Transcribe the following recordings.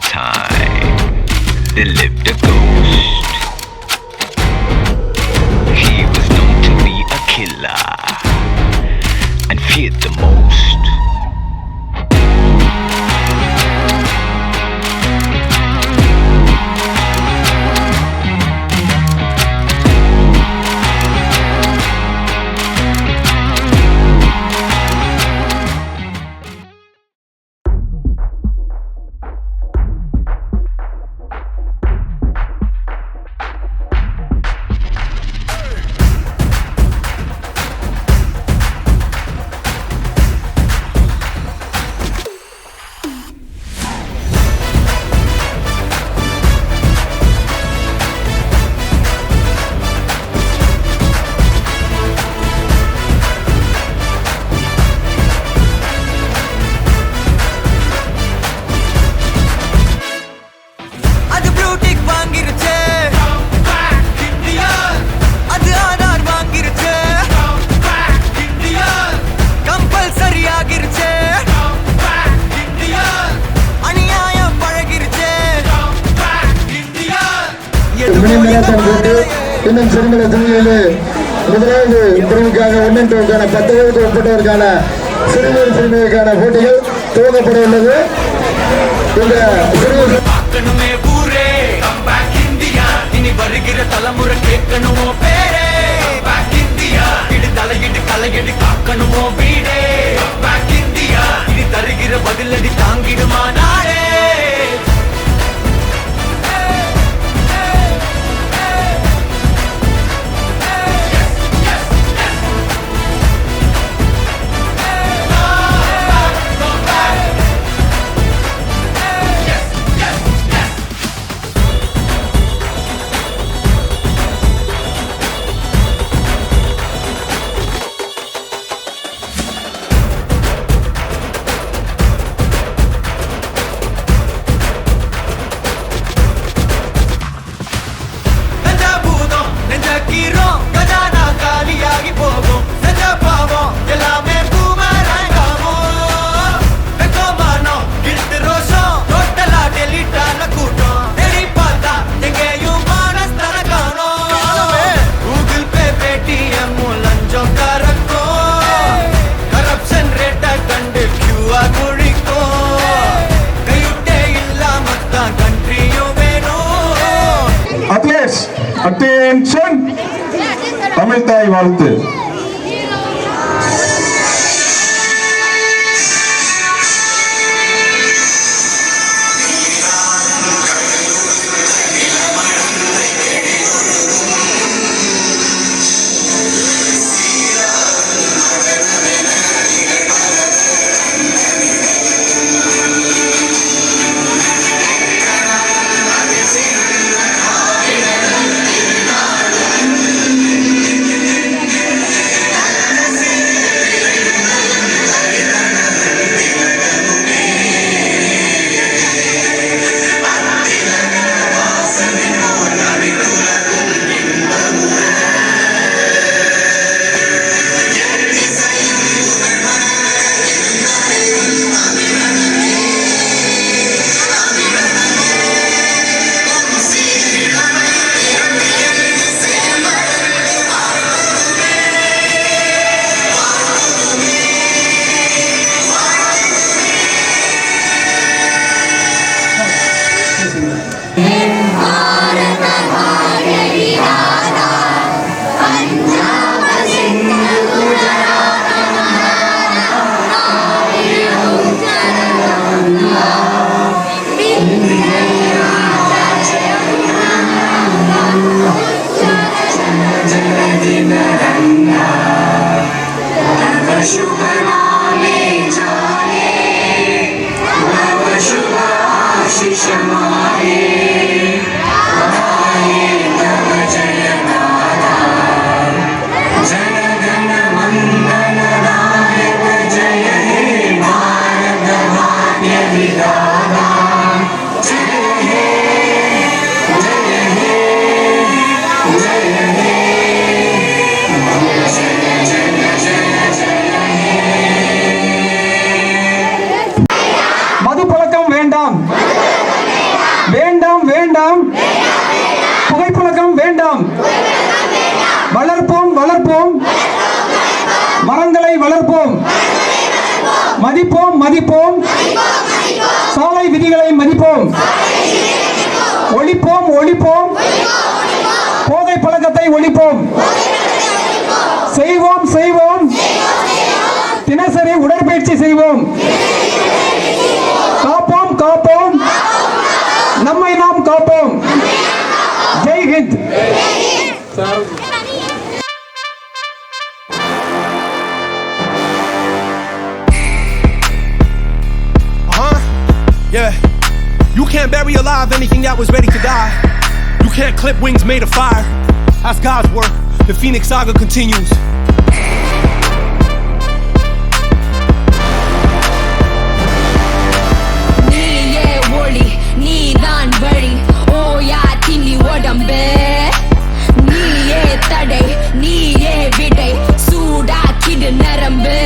time, there lived a ghost. He was known to be a killer and feared the most. இன்னும் சிறுமலை தொகுதியிலே முதலாவது பிரிவுக்கான 1-2க்கான 10 வயதுக்கு உட்பட்டவருக்கான சிறுமியருக்கான போட்டிகள் துவங்கப்பட உள்ளது. இந்த வருகிற தலைமுறை கேட்கணுமோ பேரே இந்தியா இது தலையிட்டு கலையடி காக்கணுமோ வீடே இந்தியா இது தருகிற பதிலடி தாங்கிடுமா நாடே. Attention! தமிழ் தாய் வாழ்த்து. Shama வேண்டாம், புகைப்பழக்கம் வேண்டாம். வளர்ப்போம் வளர்ப்போம், மரங்களை வளர்ப்போம், மதிப்போம் மதிப்போம், சாலை விதிகளை மதிப்போம், ஒழிப்போம் ஒழிப்போம், போதை பழக்கத்தை ஒழிப்போம், செய்வோம் செய்வோம், தினசரி உடற்பயிற்சி செய்வோம், காப்போம் காப்போம், நம்மை நாம் காப்போம். Jai Hind. Yeah, you can't bury alive anything that was ready to die. You can't clip wings made of fire. That's God's work. The Phoenix saga continues. நீயே ஒளி, நீதான் வழி, ஓயா தில்லி உடம்பு. நீயே தடை, நீயே விடை, சூடாக்கிடு நரம்பு.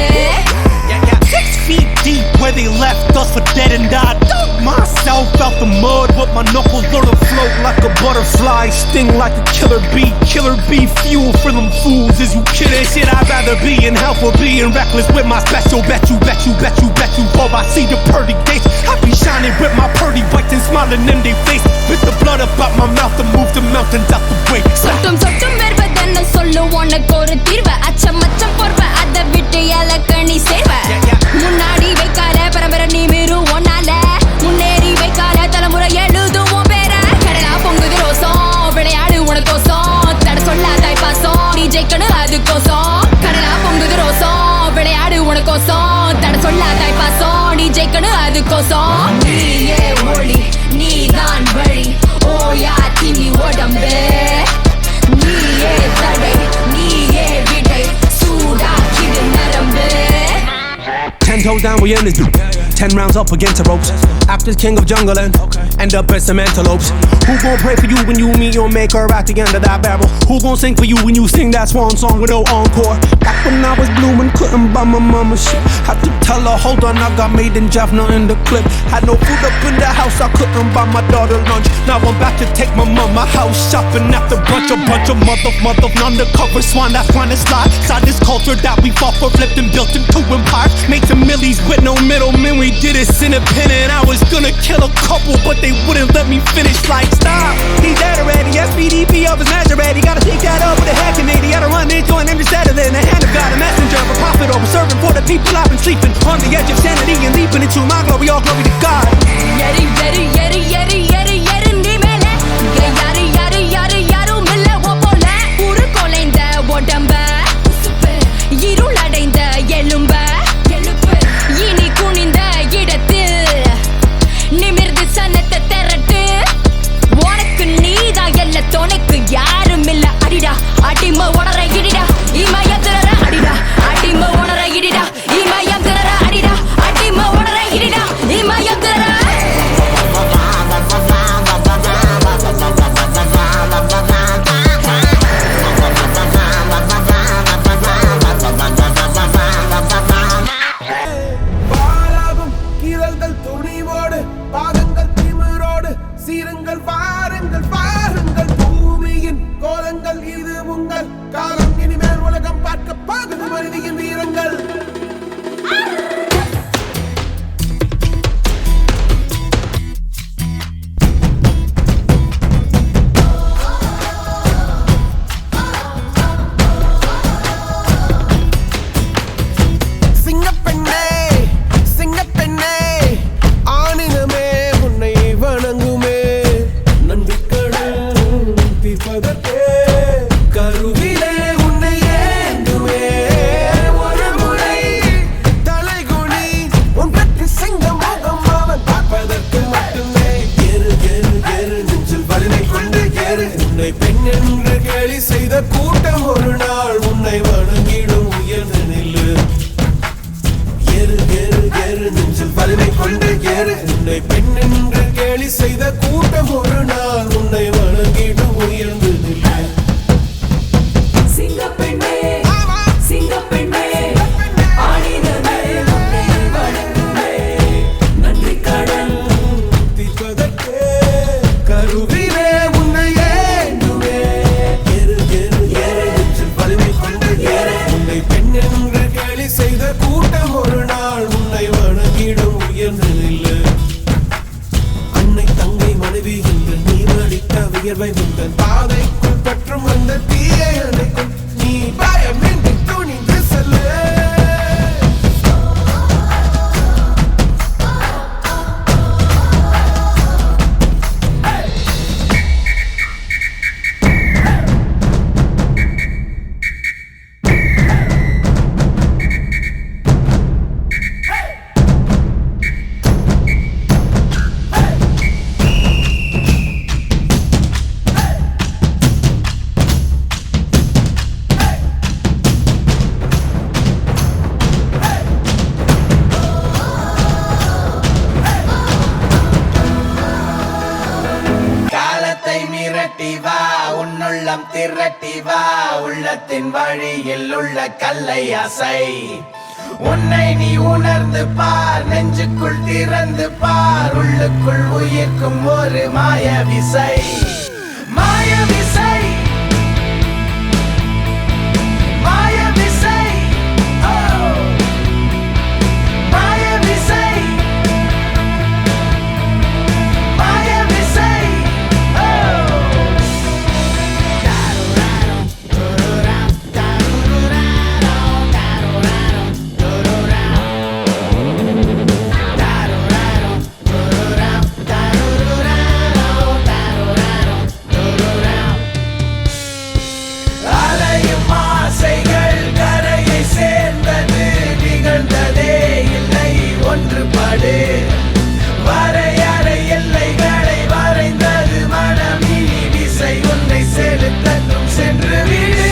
6 feet deep where they left us for dead and died. Dug myself out the mud with my knuckles learn to float like a butterfly, sting like a killer bee. Killer bee fuel for them fools. Is you kidding? Shit, I'd rather be in hell for being reckless with my special. Bet you, bet you, bet you, bet you. Oh, I see the pearly gates. I be shining with my pearly whites and smiling in their face. With the blood up out my mouth to move the mountains out the way. சொட்டும் சொட்டும் வருவதென்ன சொல்லு உனக்கு ஒரு தீர்வு. அச்சம் அச்சம் போர்வ அதை விட்டு இலக்கணி சேர்வ. முன்னாடி வைக்கால பரம்பரை நீ மீறு ஒன்னால, முன்னேறி வைக்கால தலைமுறை எழுதுவோம் பேர. கடலா பொங்குது ரோசம், விளையாடு உனக்கோசம், தட சொல்லாதாய் பாசம், நீ ஜெயிக்கணும் அதுக்கோசம். கடலா பொங்குது ரோசம், விளையாடு உனக்கோசம், தட சொல்லாதாய் பாசம், நீ ஜெயிக்கணும் அதுக்கோசம். நீயே ஒளி, நீதான் வழி, ஓயா தில்லி உடம்பு. நீயே தடை, நீயே விடை, சூடாக்கிடு நரம்பு. 10 toes down, we in this dude. 10 rounds up against the ropes. After king of jungle and end up as some antelopes. Who gon' pray for you when you meet your maker at the end of that barrel? Who gon' sing for you when you sing that swan song with no encore? Back when I was blooming, couldn't buy my mama shit. Had to tell her, hold on, I got made in Jaffna in the clip. Had no food up in the house, I couldn't buy my daughter lunch. Now I'm back to take my mama house shopping after bunch of mother undercover swan that's trying to slide. Side this culture that we fought for, flipped and built into empires. Made some millies with no middlemen, we did it independent. I was gonna kill a couple, but they wouldn't let me finish. Like, stop, he's dead already. SPDP of his Maserati. Gotta take that up with a head Canadian. Gotta run into him every Saturday in the hand of God. A messenger of a prophet over serving for the people. I've been sleeping on the edge of sanity and leaping into my glory. All glory to God. Yeri yeri yeri yeri yeri yeri நீ மேல யாரு யாரு யாரு யாரும் இல்ல போல. உரு கொலைந்த உடம்ப, இருள் அடைந்த எலும்ப, இனி குனிந்த இடத்தில் நிமிர்ந்து சனத்தை திரட்டு. உனக்கு நீதான் எல்ல, துணைக்கு யாரும் இல்ல. அடிடா அடிமை உணர இடிடா, இமயம் திரற அடிடா, அடிமை உணர இடிடா, இமயம் திரற அடிடா, அடிமை உணர இடிடா, இமயம் திரற. சீருங்கள் பாருங்கள் பாருங்கள், பூமியின் கோலங்கள் இது உங்கள் காலம். இனிமேல் உலகம் பார்க்க பாகுது மனிதியின் வீரங்கள். சிங்கப்பெண்ணே சிங்கப்பெண்ணே, ஆணினமே உன்னை வணங்குமே. நன்றிக்கடன் தீர்ப்பதற்கே கருவிலே உன்னை ஏந்துமே. ஒரு முறை தலைகுனி உன் பற்றி சிங்க முகம் அவன் பார்ப்பதற்கு மட்டுமே. ஏறு ஏறு ஏறு நெஞ்சில் வலிமை கொண்டு ஏறு. உன்னை பெண் என்று கேலி செய்த கூட்டம் ஒரு நாள் உன்னை வணங்கிடும். உயர்ந்து நில்லு. ஏறு ஏறு ஏறு நெஞ்சில் வலிமை கொண்டு ஏறு. உன்னை பெண் என்று கேலி செய்த கூட்டம் ஒரு நாள் உன்னை வணங்கிடும். உயர்ந்து நில்லு. சிங்கப்பெண்ணே சிங்கப்பெண்ணே, ஆணினமே உன்னை வணங்குமே. நன்றிக்கடன் தீர்ப்பதற்கே கருவிலே வியர்வை உந்தன் பாதைக்குள் பற்றும் அந்த தீயை அணைக்கும் நீ பயமின்றி துணிந்து செல்ல மிரட்டி வா உன்னுள்ளம் திரட்டி வா உள்ளத்தின் வழியில் உள்ள கல்லை அசை உன்னை நீ உணர்ந்து பார் நெஞ்சுக்குள் திறந்து பார் உள்ளுக்குள் உயிர்க்கும் ஒரு மாய விசை மாய விசை மாய விசை மாய விசை வரையறை எல்லைகளை வரைந்தது மனமினி விசை ஒன்றை செலுத்தட்டும் சென்று விடு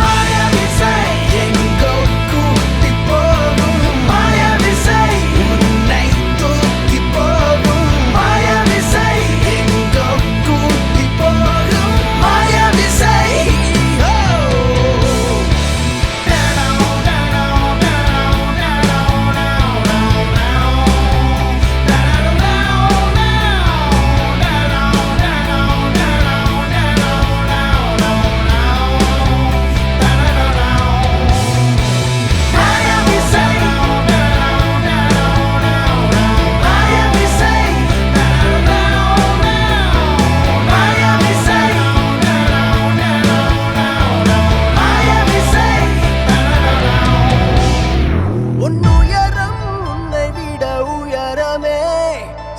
மாய விசை எங்கோ கூட்டி போகும் மாய விசை உன்னை தூக்கி போகும் மாய விசை எங்கோ கூட்டி போகும் மாய விசை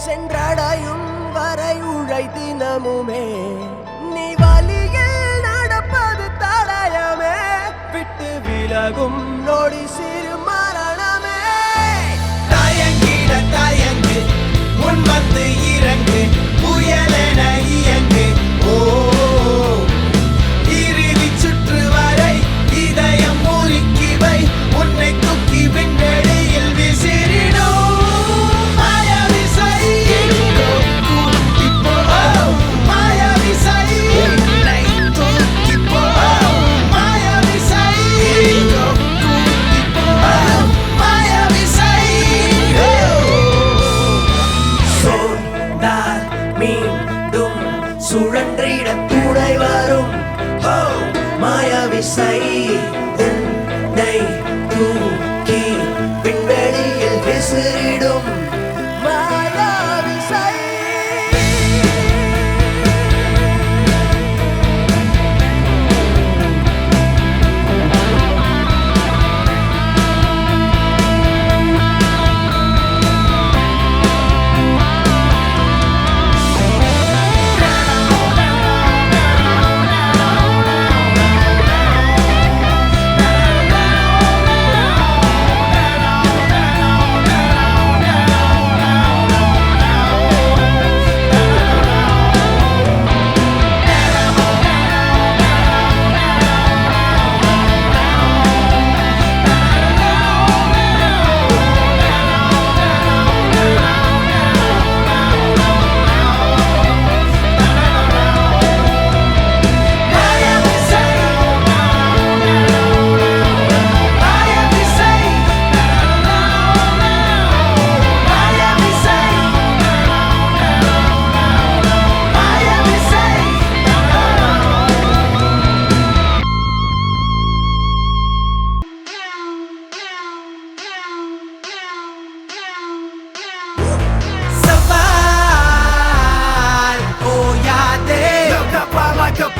சென்றடையும் வரை உழை தினமுமே நீ வழியில் நடப்பது தடயமே விட்டு விலகும் நொடி சிறு மரணமே தயங்கிட தயங்கு முன் வந்து இறங்கு புயலென இயங்கு ஓ இறுதி சுற்று வரை இதயம் முறுக்கி வை உன்னை தூக்கி விண்வெளியில் விசிறிடும்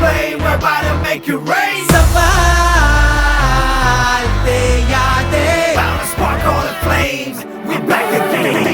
flame, we're about to make it rain. Safal te yaade, bound to spark all the flames. We back again.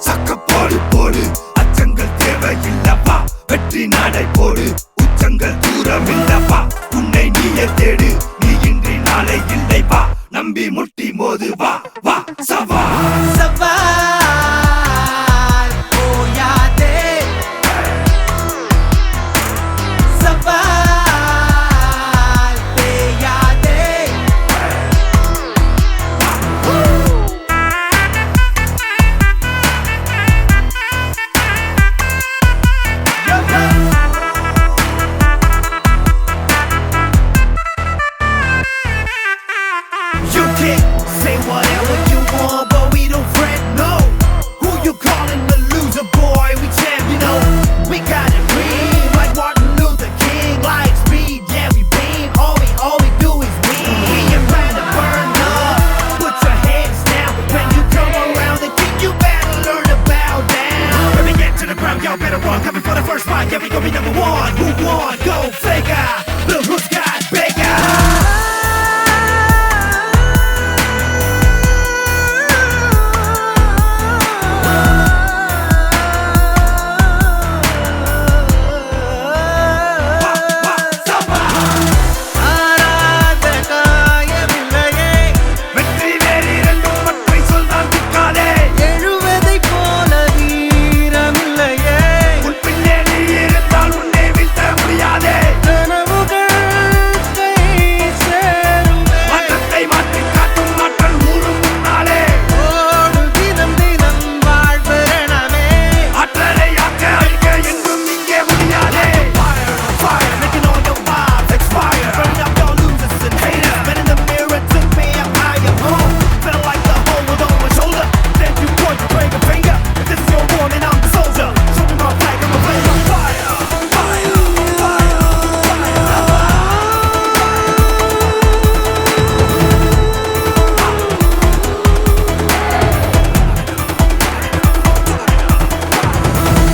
சக்க போடு போடு அச்சங்கள் தேவையில்லப்பா வெற்றி நடை போடு உச்சங்கள் தூரம் இல்லப்பா உன்னை நீயே தேடு நீ இன்றி நாளை இல்லைப்பா நம்பி முட்டி மோது வா வா சவால் சவால் ஓயாதே சவால் தேயாதே You can say whatever you want, but we don't fret, no. Who you calling the loser, boy? We champion, no. We got it real, like Martin Luther King, like speed, yeah, we beam. All we do is win. We ain't trying to burn up. Put your hands down when you come around the king. You better learn to bow down. When we get to the ground, y'all better run. Coming for the first spot, yeah, we gon' be number one. Who won? Go figure. Look who's got bigger. வெற்றி வேறு இரண்டும் மற்றை சொல்தான் திக்காதே எழுவதைப் போல வீரமில்லையே உன் பின்னே நீ இருந்தால் உன்னை வீழ்த்த முடியாதே கனவுகள் கை சேருமே மாற்றத்தை மாற்றி காட்டும் மாற்றல் ஊரும் முன்னாலே ஓடு தினம் தினம் வாழ்வரணமே ஆற்றலை ஆக்க அழிக்க என்றும் இங்கே முடியாதே Fire on fire, making all your vibes expire. Burning up your losers and haters. Men in the mirror took me up higher. Felt like the whole world on my shoulder. Then you point to break a finger. If this is your warning, I'm the soldier. Show me my flag, I'm a flame on fire. Fire, fire,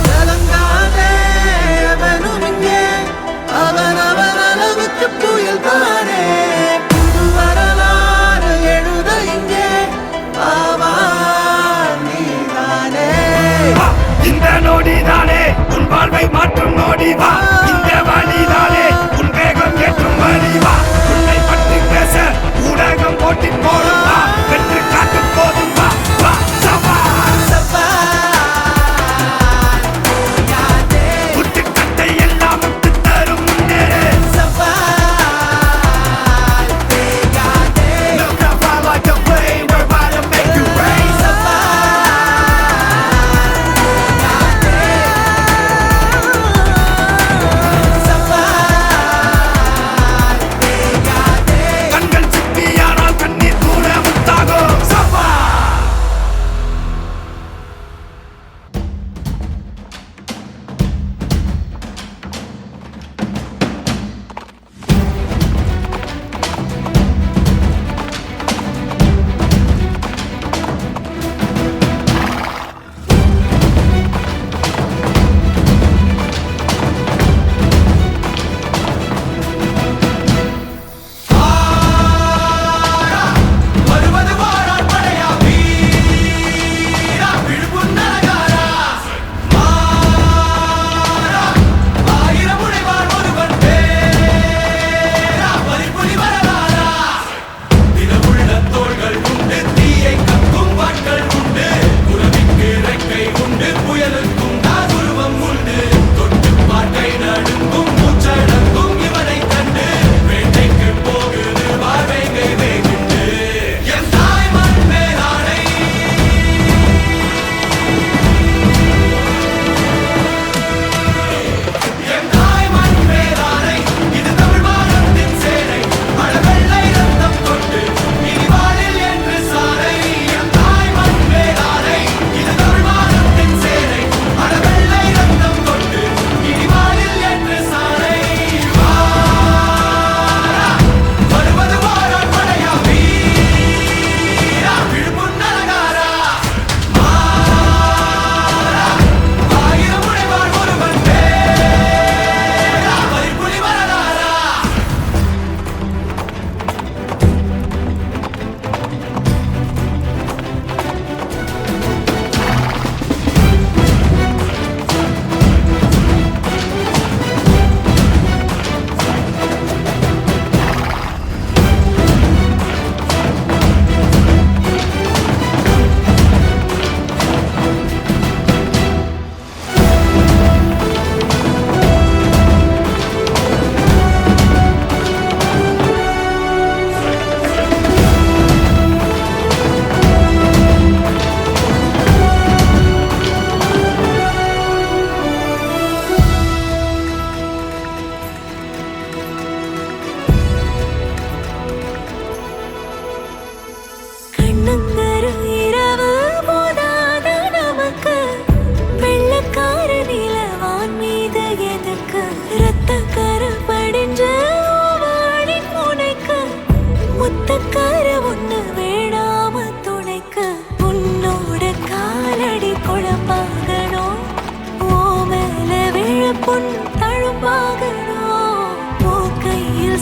கலங்காதே அவனும் இங்கே அவன் அளவுக்கு புயல் தானே புது வரலாறு எழுத இங்கே நீதானே இந்த நொடிதானே உன் வாழ்வை மாற்றும் நொடி வா இந்த வழிதானே உன் வேகம் ஏற்றும் வழி வா உன்னை பற்றி பேச ஊடகம் போட்டி போடும் வா வெற்றி காட்டும் போதும் வா வா சவால் சவால் ஓயாதே முட்டுக்கட்டை எல்லாம் முட்டு தரும் முன்னேறு சவால் தேயாதே Look how far like a flame, we're about to make it rain சவால் ஓயாதே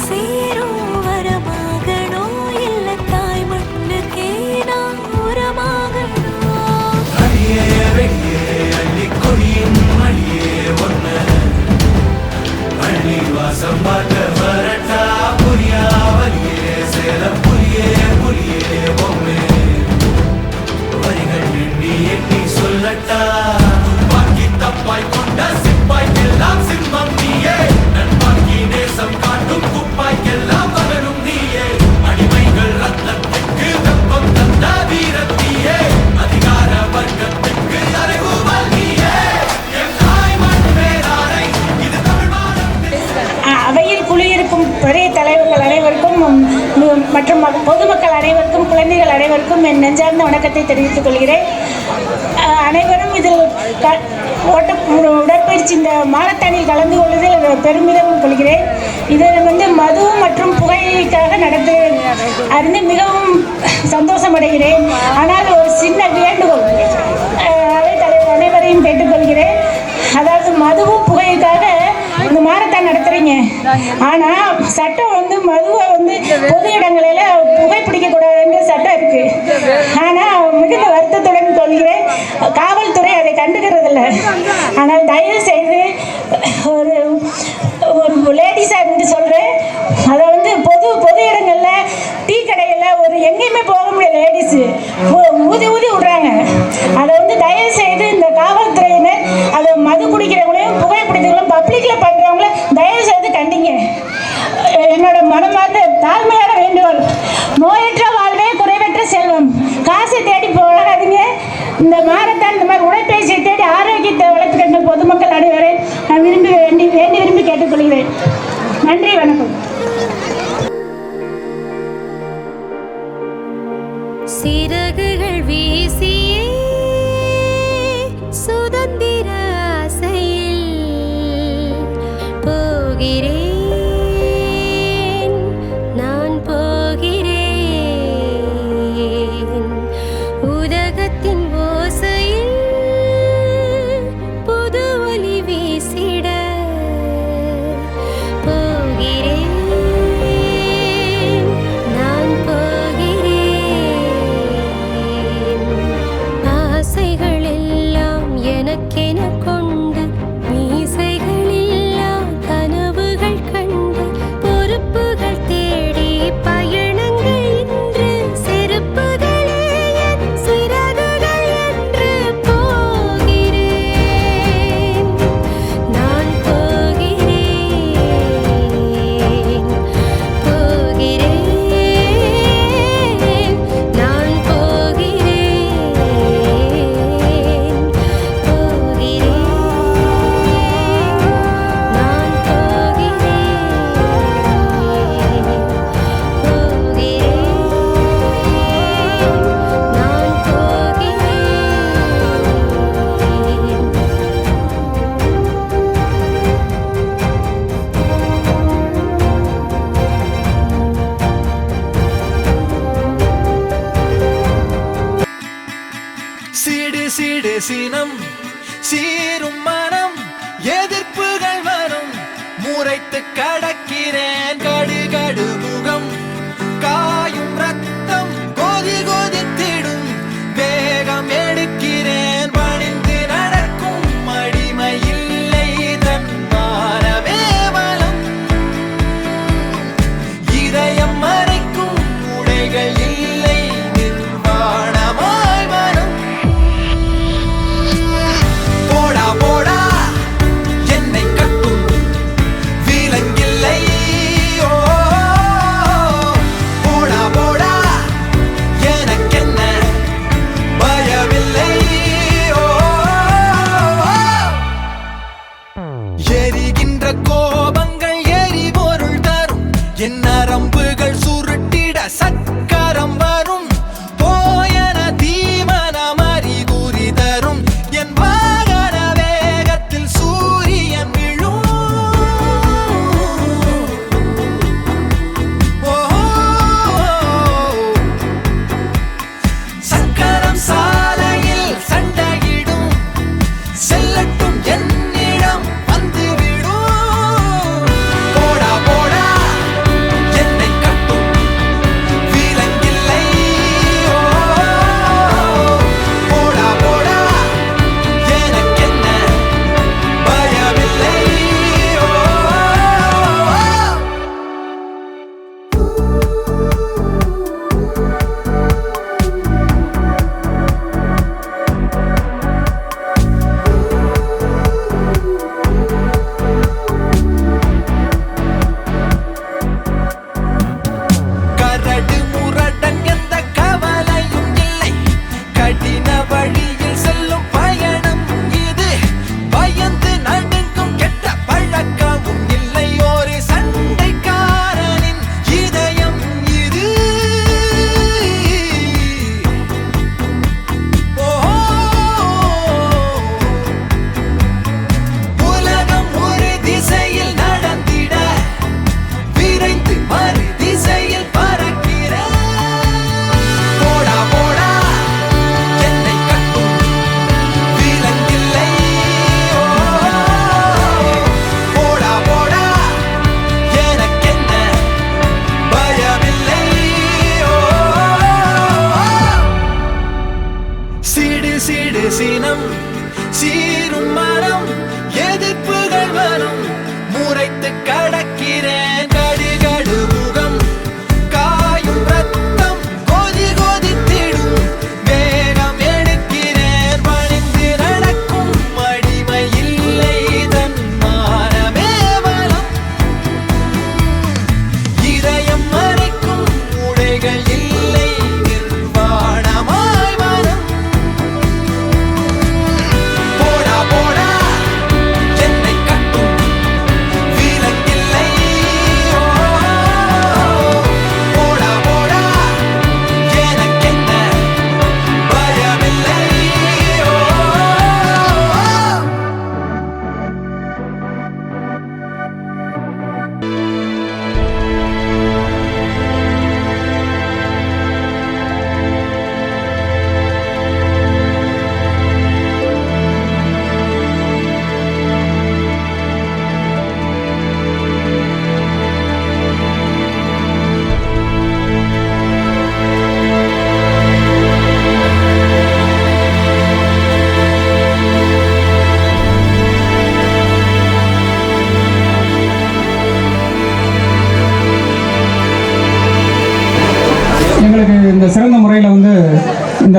சேரும் வரமாகணும் இல்ல தாய் மண்ணுக்கே நான் உரமாகணும். அடியே வெடியே அள்ளி கொடியின் மடியே ஒன்ன அள்ளி வாசம் பார்க்க வரட்டா புரியா வலியே சேல புரியே புரியே பொம்மே வரிகள் எண்ணி எண்ணி சொல்லட்டா பாக்கி தப்பாய் கொண்ட சிப்பாய்க்கெல்லாம் சிம்மம் நீயே நண்பாக்கி நேசம் காட்டும் குப்பாய்க்கெல்லாம் மகனும் நீயே அடிமைகள் ரத்தத்துக்கு வெப்பம் தந்த வீரத்தீயே அதிகார வர்க்கத்துக்கு அறைகூவல் நீயே என் தாய் மண் வேளாரை இது தமிழ் அவையில் குழுவிருக்கும் பெரிய தலைவர்கள் அனைவருக்கும் மற்றும் பொதுமக்கள் அனைவருக்கும் குழந்தைகள் அனைவருக்கும் என் நெஞ்சார்ந்த வணக்கத்தை தெரிவித்துக் கொள்கிறேன். அனைவரும் இதில் உடற்பயிற்சி இந்த மாரத்தானில் கலந்து கொள்வதில் பெருமிதம் கொள்கிறேன். இதில் மது மற்றும் புகைக்காக நடந்து அறிந்து மிகவும் சந்தோஷம் அடைகிறேன். ஆனால் ஒரு சின்ன வேண்டுகோள் அவைத்தலைவர் அனைவரையும் கேட்டுக்கொள்கிறேன். அதாவது மதுவும் புகைக்காக இந்த மாரத்தான் நடத்துறீங்க, ஆனா சட்டம் மதுவை பொது இடங்களில புகைப்பிடிக்க கூடாதுன்ற சட்டம் இருக்கு. ஆனா மிகுந்த வருத்தத்துடன் சொல்கிறேன், காவல்துறை அதை கண்டுக்கிறது இல்லை. ஆனால் தயவு செய்து ஒரு லேடிஸா இருந்து சொல்றேன், அதை பொது இடங்கள்ல டீ கடையில எங்கேயுமே போக முடியல, லேடிஸ் ஊதி ஊதி விடுறாங்க. அதை தயவு செய்து இந்த காவல்துறையினர் அதை மது குடிக்கிறவங்களையும் புகைப்பிடித்தவங்களும் பப்ளிக்ல பண்றவங்கள தயவு செய்து கண்டிங்க. என்னோட மனமார்ந்த தாழ்மையான வேண்டுகோள், நோயற்ற வாழ்வே குறைவற்ற செல்வம். காசை தேடி போகாதீங்க. இந்த மாரத்தான் இந்த மாதிரி உடற்பயிற்சியை தேடி ஆரோக்கியத்தை வளர்த்துக்கின்ற பொதுமக்கள் அனைவரை நான் விரும்பி கேட்டுக்கொள்கிறேன். நன்றி, வணக்கம். சிறகுகள் வீசியே சுதந்திர ஆசையில் போகிறேன், நான் போகிறேன். உலகத்தின் ஓசையில் புது ஒலி வீசிட போகிறேன், நான் போகிறேன். ஆசைகள் எல்லாம் எனக்கென கொண்டு, மீசைகள் இல்லா கனவுகள் கண்டு, பொறுப்புகள் தேடி பயணங்கள் இன்று செருப்புகளே என் சிறகுகள் என்று போகிறேன், நான் போகிறேன், போகிறேன், நான் போகிறேன், போகிறேன், நான் சீடு சீடு சீனம் சீரும் மனம் எதிர்ப்புகள் வரும் முறைத்து கடக்கிறேன். கடு கடு முகம் காயும் ரத்தம் கொதி கொதித்திடும் வேகம் எடுக்கிறேன். பணிந்து நடக்கும் அடிமை இல்லை தன்மானமே பலம். இதயம் மறைக்கும் உடைகள் இல்லை நிர்வாணமாய் வரும். போடா போடா என்னை கட்டும் விலங்கில்லை. ஓ போடா போடா எனக்கென்ன பயமில்லை. ஓ எரிகின்ற கோபங்கள் எரிபொருள் தரும். என் நரம்புகள் சுருட்டிட சக்கரம் வரும். போயன தீமனம் அறிகுறி தரும். என் வாகன வேகத்தில் சூரியன் விழும். ஓ சக்கரம் சாலையில் சண்டையிடும். செல்லட்டும் என்னிடம் வந்துவிடும்.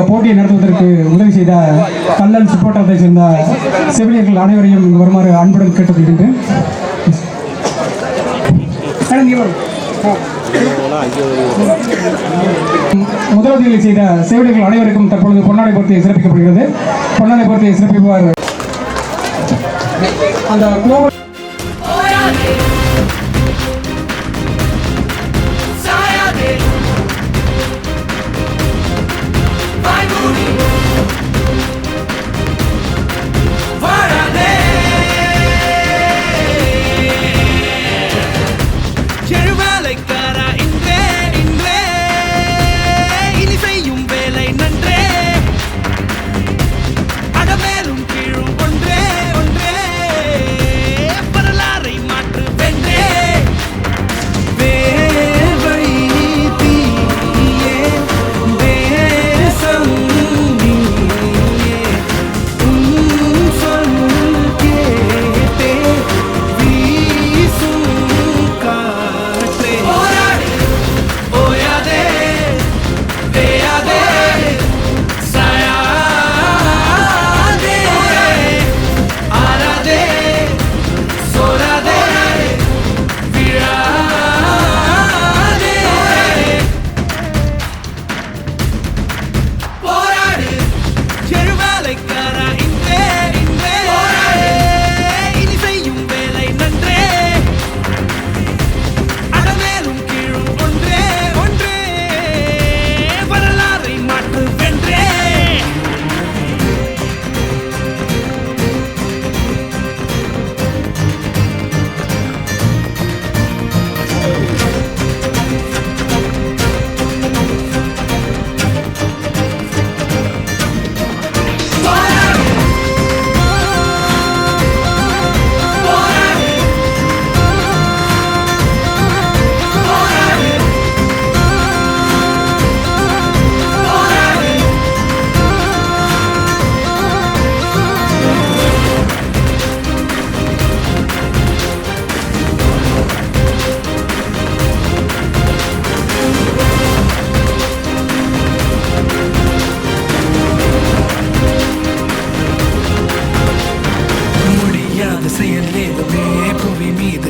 இந்த போட்டியை நடத்துவதற்கு உதவி செய்த கல்லல் சுப்போட்டத்தை சேர்ந்த செவிலியர்கள் அனைவரையும் இங்கு வருமாறு அன்புடன் கேட்டுக்கொள்கின்றேன். முதலுதவிகளை செய்த செவிலியர்கள் அனைவருக்கும் தற்பொழுது பொன்னாடை போர்த்தியை சிறப்பிக்கப்படுகிறது. பொன்னாடை போர்த்தியை சிறப்பிப்பார் அந்த குளோபல்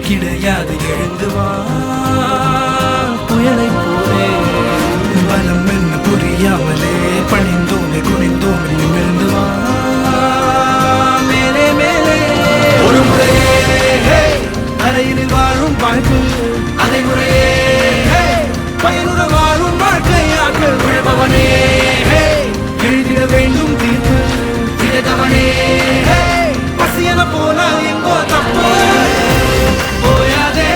கிடையாது எழுந்து வா புயலை போலே பலம் என்ன புரியாமலே பணிந்தோமே குனிந்தோமே நிமிர்ந்து வா மேலே மேலே ஒரு முறையே அறையில் வாழும் வாழ்வு அதை முறையே பயனுற வாழும் வாழ்க்கையாக உழைப்பவனே எழுதிட வேண்டும் தீர்ப்பு இழந்தவனே பசியன போனால் எங்கோ தப்பு போயாதே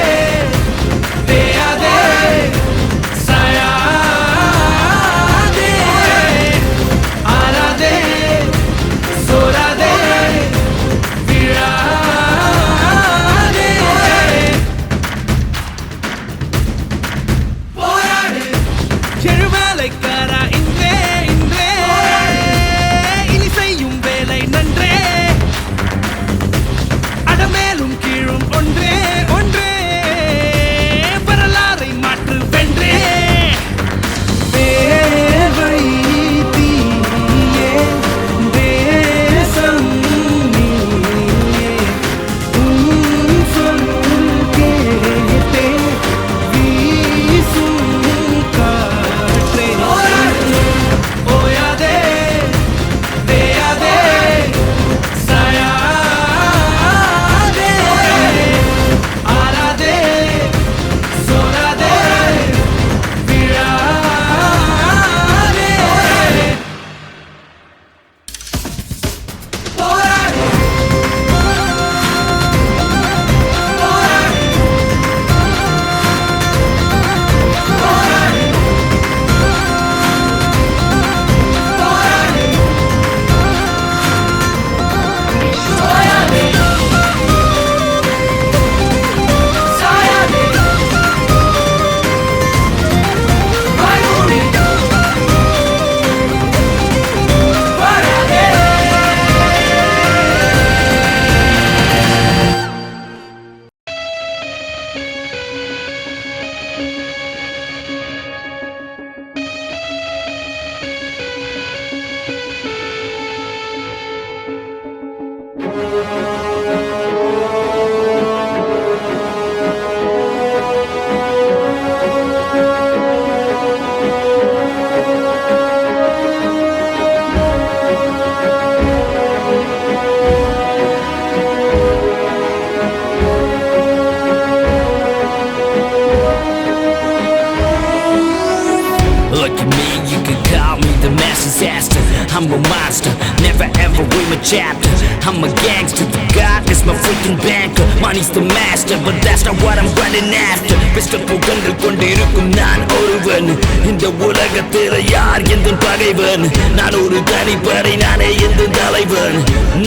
I'm a monster, never ever read my chapter. I'm a gangster, God is my freaking banker. Money's the master, but that's not what I'm running after. Best புகழ்கள் கொண்டிருக்கும் நான் ஒருவன். இந்த உலகத்தில் யார் எந்த பகைவன்? நான் ஒரு தனிப்படை, நானே எந்த தலைவன்.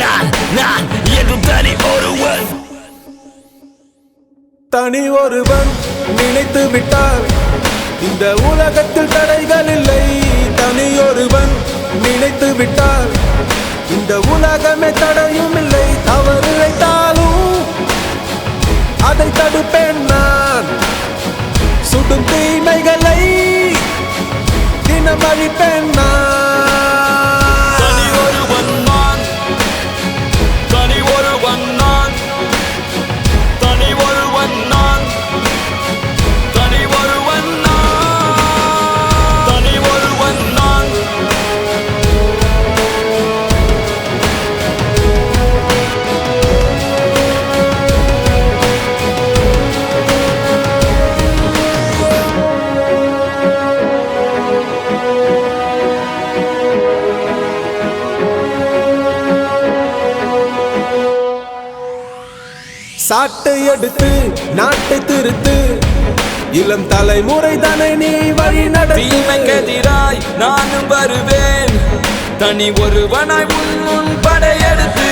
நான் என்று தனி ஒருவன். தனி ஒருவன் நினைத்து விட்டார் இந்த உலகத்தில் தடைகள் இல்லை. தனி ஒருவன் நினைத்து விட்டார் இந்த உலகமே தடையும் இல்லை. தவறு இழைத்தாலும் அதை தடுப்பேன் நான். சுடும் தீமைகளை தினம் அழிப்பேன் நான். தனி ஒருவன் நான், தனி ஒருவன் நான், தனி ஒருவன் நான், தனி ஒருவன் நான், தனி ஒருவன் நான். சாட்டை எடுத்து நாட்டை திருத்து, இளம் தலைமுறை தானே நீ வழி நடத்து. தீமைக்கெதிராய் நானும் வருவேன், தனி ஒருவனாய் உன் படையெடுத்து.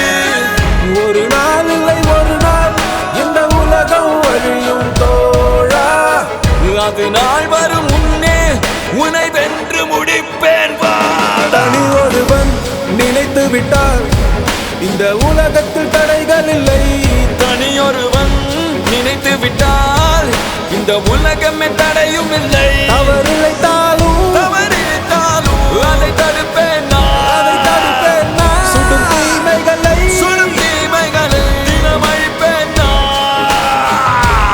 ஒரு நாள் இல்லை ஒரு நாள் இந்த உலகம் அழியும் தோழா. அது நாள் வரும் முன்னே உன்னை வென்று முடிப்பேன் வா. தனி ஒருவன் நினைத்து விட்டார் இந்த உலகத்தில் தடைகள் இல்லை. தனி ஒருவன் நினைத்து விட்டால் இந்த உலகமே தடையும் இல்லை. தவறு இழைத்தாலும் அதை தடுப்பேன் நான், அதை தடுப்பேன் நான். சுடும் தீமைகளை தினம் அழிப்பேன் நான்.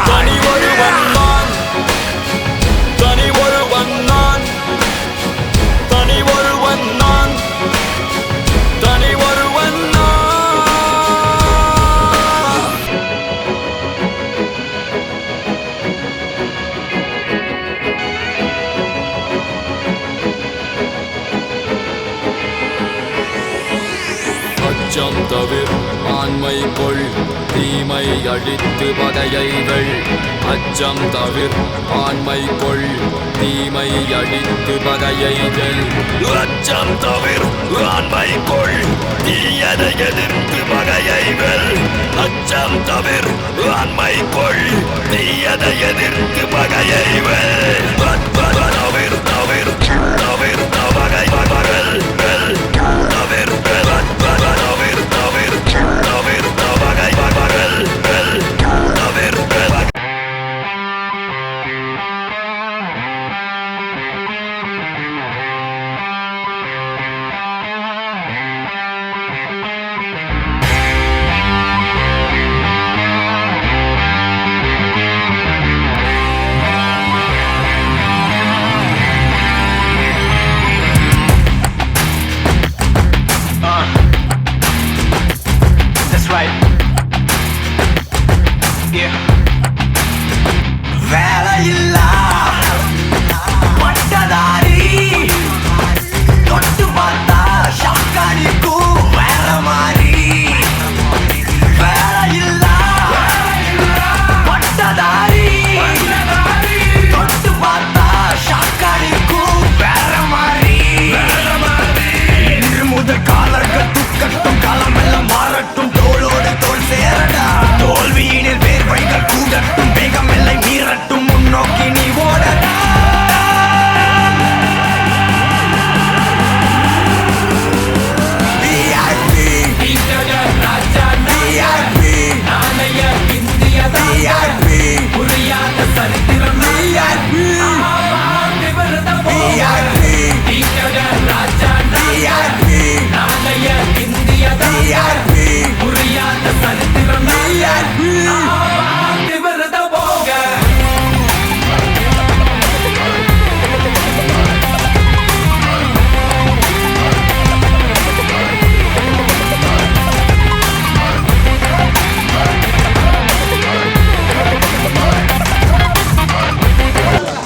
தனி ஒருவன் நான், தனி ஒருவன் நான், தனி ஒருவன் நான், தனி ஒருவன் நான். அச்சம் தவிர ஆண்மை கொள், தீமை அழித்து பகையைகள். அச்சம் தவிர ஆண்மை கொள், தீமை அழித்து பகையைகள். அச்சம் தவிர ஆண்மை கொள், தீயதை எதிர்த்து பகையைகள். அச்சம் தவிர ஆண்மை கொள், தீயதை எதிர்த்து பகையைகள். தவிர தவிர தவிர பகை பகல் தவிர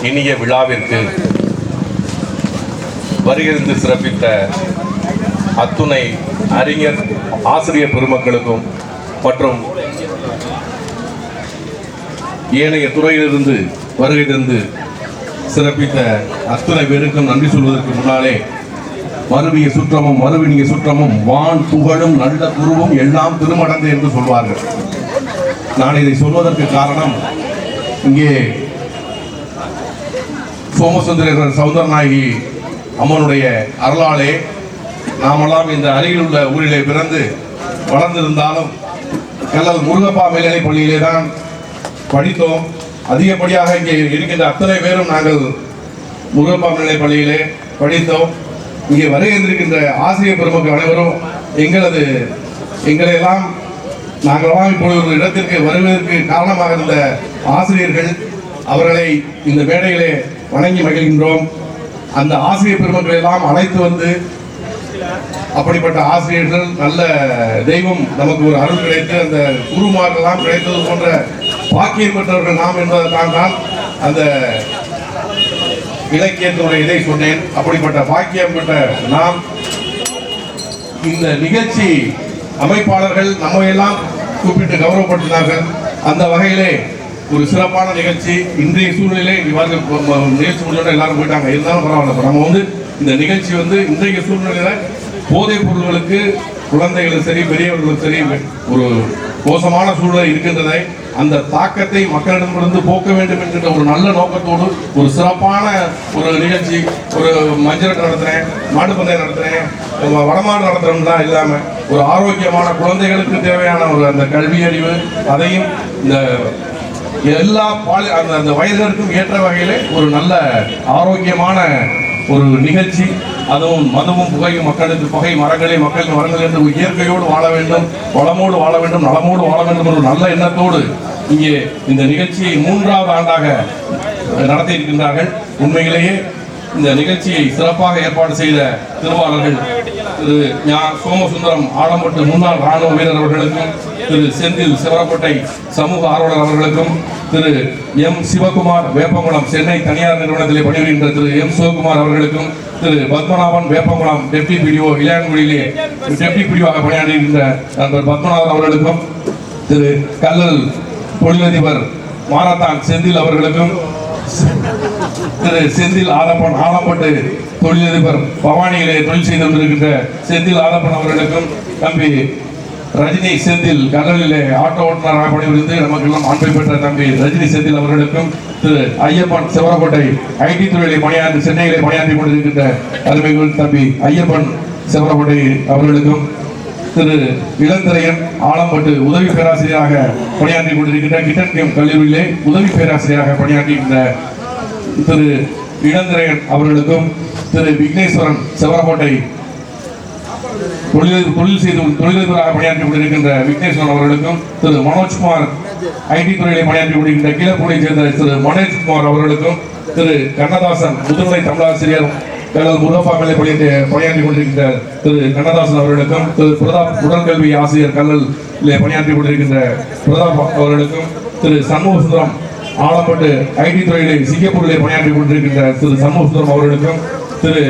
இனிய விழாவிற்கு வருகிறது சிறப்பித்த அத்துணை அறிஞர் ஆசிரியர் பெருமக்களுக்கும் மற்றும் ஏனைய துறையிலிருந்து வருகை தந்து சிறப்பித்த அத்துணை பேருக்கும் நன்றி சொல்வதற்கு முன்னாலே மறுவிய சுற்றமும் மறுவினிய சுற்றமும் வான் புகழும் நல்ல குருவும் எல்லாம் திருமடந்து என்று சொல்வார்கள். நான் இதை சொல்வதற்கு காரணம், இங்கே சோமசுந்தரர் சௌந்தரநாயகி அம்மனுடைய அருளாலே நாமெல்லாம் இந்த அருகில் உள்ள ஊரிலே பிறந்து வளர்ந்திருந்தாலும் கல்லல் முருகப்பா மேல்நிலைப் பள்ளியிலே தான் படித்தோம். அதிகப்படியாக இங்கே இருக்கின்ற அத்தனை பேரும் நாங்கள் முருகப்பா மேல்நிலைப் பள்ளியிலே படித்தோம். இங்கே வருகின்றிருக்கின்ற ஆசிரியர் பெருமக்கள் அனைவரும் எங்களையெல்லாம் நாங்களெல்லாம் இப்பொழுது ஒரு இடத்திற்கு வருவதற்கு காரணமாக இருந்த ஆசிரியர்கள், அவர்களை இந்த மேடையிலே வணங்கி மகிழ்கின்றோம். அந்த ஆசிரியர் பெருமக்களை எல்லாம் அழைத்து வந்து அப்படிப்பட்ட ஆசிரியர்கள், நல்ல தெய்வம் நமக்கு ஒரு அருள் கிடைத்து அந்த குருமார்களெல்லாம் கிடைத்தது போன்ற பாக்கியம் பெற்றவர்கள் நாம் என்பதற்காக தான் அந்த இலக்கியத்துடைய இதை சொன்னேன். அப்படிப்பட்ட பாக்கியம் பெற்ற நாம் இந்த நிகழ்ச்சி அமைப்பாளர்கள் நம்ம எல்லாம் கூப்பிட்டு கௌரவப்படுத்தினார்கள். அந்த வகையிலே ஒரு சிறப்பான நிகழ்ச்சி. இன்றைய சூழ்நிலையிலே நிகழ்ச்சி முடிஞ்சோட எல்லாரும் போயிட்டாங்க, இருந்தாலும் பரவாயில்ல. நம்ம இந்த நிகழ்ச்சி இன்றைய சூழ்நிலையில போதைப் பொருள்களுக்கு குழந்தைகளும் சரி பெரியவர்களும் சரி ஒரு மோசமான சூழ்நிலை இருக்கின்றதை, அந்த தாக்கத்தை மக்களிடமிருந்து போக்க வேண்டும் என்கின்ற ஒரு நல்ல நோக்கத்தோடு ஒரு சிறப்பான ஒரு நிகழ்ச்சி, ஒரு மஞ்சள் நடத்துறேன், மாட்டுப்பந்தயம் நடத்துறேன், வடமாடு நடத்துறோம்லாம் இல்லாமல் ஒரு ஆரோக்கியமான குழந்தைகளுக்கு தேவையான ஒரு அந்த கல்வி அறிவு, அதையும் இந்த எல்லா அந்த வயதினருக்கும் ஏற்ற வகையிலே ஒரு நல்ல ஆரோக்கியமான ஒரு நிகழ்ச்சி. அதுவும் மதுவும் புகையும் மக்களுக்கு புகை, மரங்களே மக்களுக்கு மரங்கள் என்று இயற்கையோடு வாழ வேண்டும், வளமோடு வாழ வேண்டும், நலமோடு வாழ வேண்டும் என்ற ஒரு நல்ல எண்ணத்தோடு இங்கே இந்த நிகழ்ச்சியை 3வது ஆண்டாக நடத்தி இருக்கின்றார்கள். உண்மையிலேயே இந்த நிகழ்ச்சியை சிறப்பாக ஏற்பாடு செய்த திருவாளர்கள் திரு சோமசுந்தரம் ஆலம்பட்டு முன்னாள் ராணுவ வீரர் அவர்களுக்கும், திரு செந்தில் சிவரக்கோட்டை சமூக ஆர்வலர் அவர்களுக்கும், திரு எம் சிவகுமார் வேப்பங்குளம் சென்னை தனியார் நிறுவனத்திலே பணிபுரிகின்ற திரு எம் சிவகுமார் அவர்களுக்கும், திரு பத்மநாபன் வேப்பங்குளம் டெப்டி பிடிஓ இளையான்குடியிலே டெப்டி பிடிஓவாக பணியாற்றுகின்ற நண்பர் பத்மநாபன் அவர்களுக்கும், திரு கல்லல் தொழிலதிபர் மாரத்தான் செந்தில் அவர்களுக்கும், திரு செந்தில் ஆலம்பட்டு தொழிலதிபர் பவானியிலே தொழில் செய்து கொண்டிருக்கின்ற செந்தில் ஆலப்பன் அவர்களுக்கும், தம்பி ரஜினி செந்தில் கடலிலே ஆட்டோ ஓட்டுநராக பணிபுரிந்து நமக்கெல்லாம் அன்பை பெற்ற தம்பி ரஜினி செந்தில் அவர்களுக்கும், திரு ஐயப்பன் சிவரக்கோட்டை ஐடி துறையிலே பணியாற்றி சென்னையிலே பணியாற்றி கொண்டிருக்கின்ற அருமைகள் தம்பி ஐயப்பன் சிவரக்கோட்டை அவர்களுக்கும், திரு இளந்திரையன் ஆலம்பட்டு உதவி பேராசிரியராக பணியாற்றி கொண்டிருக்கின்ற கிட்டன் கல்லூரியிலே உதவி பேராசிரியராக பணியாற்றுகின்ற திரு இளந்திரையன் அவர்களுக்கும், திரு விக்னேஸ்வரன் சிவரக்கோட்டை தொழிலதிபராக பணியாற்றி கொண்டிருக்கின்ற விக்னேஸ்வரன் அவர்களுக்கும், திரு மனோஜ்குமார் ஐடி துறையிலே பணியாற்றி கொண்டிருக்கின்ற கீழப்பூடியை சேர்ந்த திரு மனோஜ்குமார் அவர்களுக்கும், திரு கண்ணதாசன் முதுநிலை தமிழாசிரியர் கல்லல் முருகப்பா மேலே பணியாற்றி கொண்டிருக்கின்ற திரு கண்ணதாசன் அவர்களுக்கும், திரு பிரதாப் உடற்கல்வி ஆசிரியர் கல்லலிலே பணியாற்றி கொண்டிருக்கின்ற பிரதாப் அவர்களுக்கும், திரு சண்முகசுந்தரம் ஆலம்பட்டு ஐடி துறையிலே சிங்கப்பூரிலே பணியாற்றி கொண்டிருக்கின்ற திரு சண்முகசுந்தரம் அவர்களுக்கும், திரு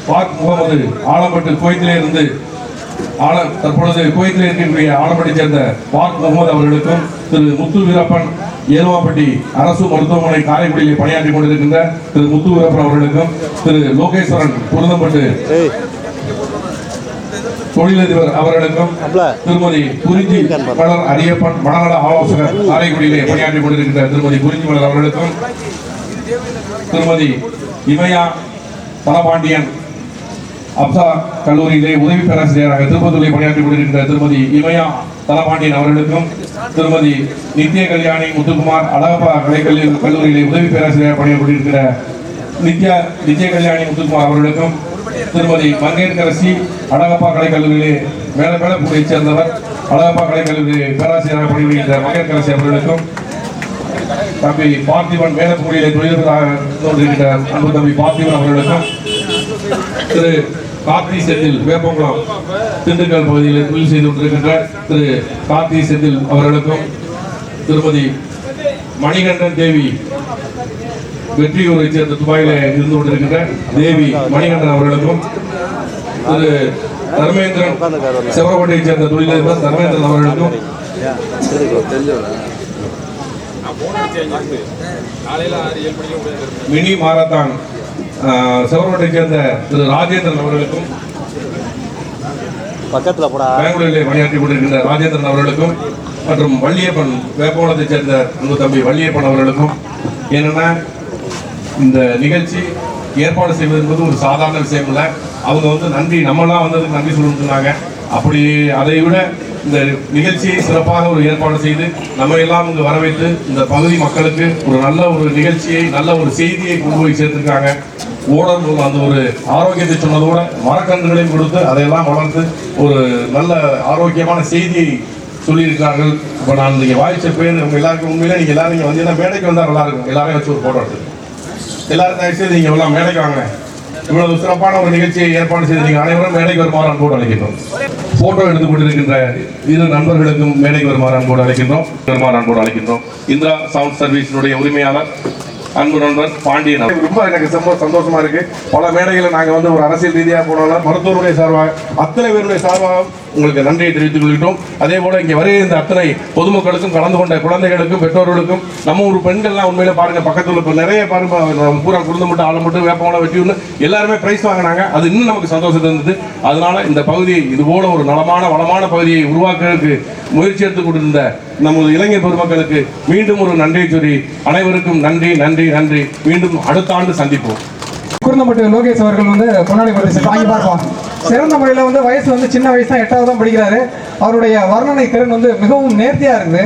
பாக் முகமது ஆலம்பட்டு குவைத்திலே இருந்து தற்பொழுது குவைத்திலே இருக்கக்கூடிய ஆலம்பட்டை சேர்ந்த பாக் முகமது அவர்களுக்கும், திரு முத்து வீரப்பன் ஏலுவாப்பட்டி அரசு மருத்துவமனை காரைக்குடியிலே பணியாற்றி கொண்டிருக்கின்ற திரு முத்து வீரப்பன் அவர்களுக்கும், திரு லோகேஸ்வரன் புருந்தம்பட்டு தொழிலதிபர் அவர்களுக்கும், திருமதி குறிஞ்சி மலர் அரியப்பன் மனநல ஆலோசகர் காரைக்குடியிலே பணியாற்றி கொண்டிருக்கின்ற திருமதி குறிஞ்சி மலர் அவர்களுக்கும், திருமதி இமயா தனபாண்டியன் அப்சா கல்லூரியிலே உதவி பேராசிரியராக திருப்பத்தூரிலே பணியாற்றி கொண்டிருக்கின்ற திருமதி இமயா தனபாண்டியன் அவர்களுக்கும், திருமதி நித்ய கல்யாணி முத்துக்குமார் அழகப்பா கல்லூரியிலே உதவி பேராசிரியராக பணியாற்றி கொண்டிருக்கிற நித்ய கல்யாணி முத்துக்குமார் அவர்களுக்கும், திருமதி மங்கேற்கரசி அழகப்பா கலைக்கல்லூரியிலே மேலப்பூடியைச் சேர்ந்தவர் அழகப்பா கலைக்கல்லூரியிலே பேராசிரியராக பணிபுரிகின்ற மங்கேற்கரசி அவர்களுக்கும், தம்பி பார்த்திபன் மேலப்பூடியிலே தொழிலதிபராக கொண்டிருக்கின்ற அன்பு தம்பி பார்த்திபன் அவர்களுக்கும், திரு கார்த்தி செந்தில் வேப்பங்குளம் திண்டுக்கல் பகுதியில் தொழில் செய்து கொண்டிருக்கின்ற திரு கார்த்தி செந்தில் அவர்களுக்கும், திருமதி மணிகண்டன் தேவி வெற்றியூரை சேர்ந்த துபாயில இருந்து கொண்டிருக்கின்ற தேவி மணிகண்டன் அவர்களுக்கும், திரு தர்மேந்திரன் செவரகோட்டையைச் சேர்ந்த தொழிலதிபர் தர்மேந்திரன் அவர்களுக்கும் மினி மாரத்தான் செவரகோட்டையைச் சேர்ந்த திரு ராஜேந்திரன் அவர்களுக்கும் பெங்களூரிலே பணியாற்றி கொண்டிருக்கின்ற ராஜேந்திரன் அவர்களுக்கும் மற்றும் வள்ளியப்பன் வேப்பகுளத்தைச் சேர்ந்த உங்கள் தம்பி வள்ளியப்பன் அவர்களுக்கும் என்னென்னா இந்த நிகழ்ச்சி ஏற்பாடு செய்வது என்பது ஒரு சாதாரண விஷயம் இல்லை. அவங்க வந்து நன்றி நம்மளாம் வந்ததுக்கு நன்றி சொல்லணும்னு சொன்னாங்க. அப்படி அதை விட இந்த நிகழ்ச்சியை சிறப்பாக ஒரு ஏற்பாடு செய்து நம்ம எல்லாம் இங்கு வரவைத்து இந்த பகுதி மக்களுக்கு ஒரு நல்ல ஒரு நிகழ்ச்சியை நல்ல ஒரு செய்தியை கொண்டு போய் சேர்த்துருக்காங்க. ஓடர்கள் அந்த ஒரு ஆரோக்கியத்தை சொன்னதோட மரக்கன்றுகளையும் கொடுத்து அதையெல்லாம் வளர்த்து ஒரு நல்ல ஆரோக்கியமான செய்தியை சொல்லியிருக்கிறார்கள். இப்போ நான் இங்கே வாய்ச்ச பேர் உங்கள் எல்லாருக்கும் உண்மையிலே நீங்கள் எல்லாரும் இங்கே வந்தீங்கன்னா மேடைக்கு வந்தால் நல்லா இருக்கும். எல்லாரையும் வச்சு ஒரு ஃபோட்டோ எடுத்து எல்லாரும் தயவுசெய்து நீங்கள் எல்லாம் மேடைக்கு வாங்க. இவ்வளவு சிறப்பான ஒரு நிகழ்ச்சியை ஏற்பாடு செய்து நீங்கள் அனைவரும் மேடைக்கு வருமாறு அன்போடு அழைக்கின்றோம். ஃபோட்டோ எடுத்துக் கொண்டிருக்கின்ற இரு நண்பர்களுக்கும் மேடைக்கு வருமாறு அன்போடு அழைக்கின்றோம். இந்திரா சவுண்ட் சர்வீஸினுடைய உரிமையாளர் அன்பு நண்பர் பாண்டியன். ரொம்ப எனக்கு ரொம்ப சந்தோஷமா இருக்கு. பல மேடைகளில் நாங்கள் வந்து ஒரு அரசியல் ரீதியாக போனாலும் மருத்துவருடைய சார்பாக அத்தனை பேருடைய சார்பாக உங்களுக்கு நன்றியை தெரிவித்துக் கொள்கிறோம். அதே போல இங்கே வருகின்ற அத்தனை பொதுமக்களுக்கும் கலந்து கொண்ட குழந்தைகளுக்கும் பெற்றோர்களுக்கும் நம்ம ஒரு பெண்கள்லாம் உண்மையில பாருங்க பக்கத்தில் இப்போ நிறைய பாருங்க பூரா குழந்தை மட்டும் ஆளை மட்டும் வேப்பமெல்லாம் வெட்டி ஒன்று எல்லாருமே பிரைஸ் வாங்கினாங்க. அது இன்னும் நமக்கு சந்தோஷத்தை இருந்தது. அதனால இந்த பகுதியை இதுபோல ஒரு நலமான வளமான பகுதியை உருவாக்குவதற்கு முயற்சி எடுத்துக் கொண்டிருந்த நமது இளைஞர் பெருமக்களுக்கு மீண்டும் ஒரு நன்றியை சொல்லி அனைவருக்கும் நன்றி நன்றி நன்றி. மீண்டும் அடுத்த ஆண்டு சந்திப்போம். குருந்தம்பட்டு லோகேஷ் அவர்கள் வந்து பொன்னாடி பரிசு வாங்கி பார்ப்போம். சிறந்த முறையில் வந்து வயசு வந்து சின்ன வயசு தான் 8வது தான் படிக்கிறாரு. அவருடைய வர்ணனை திறன் வந்து மிகவும் நேர்த்தியாக இருக்குது.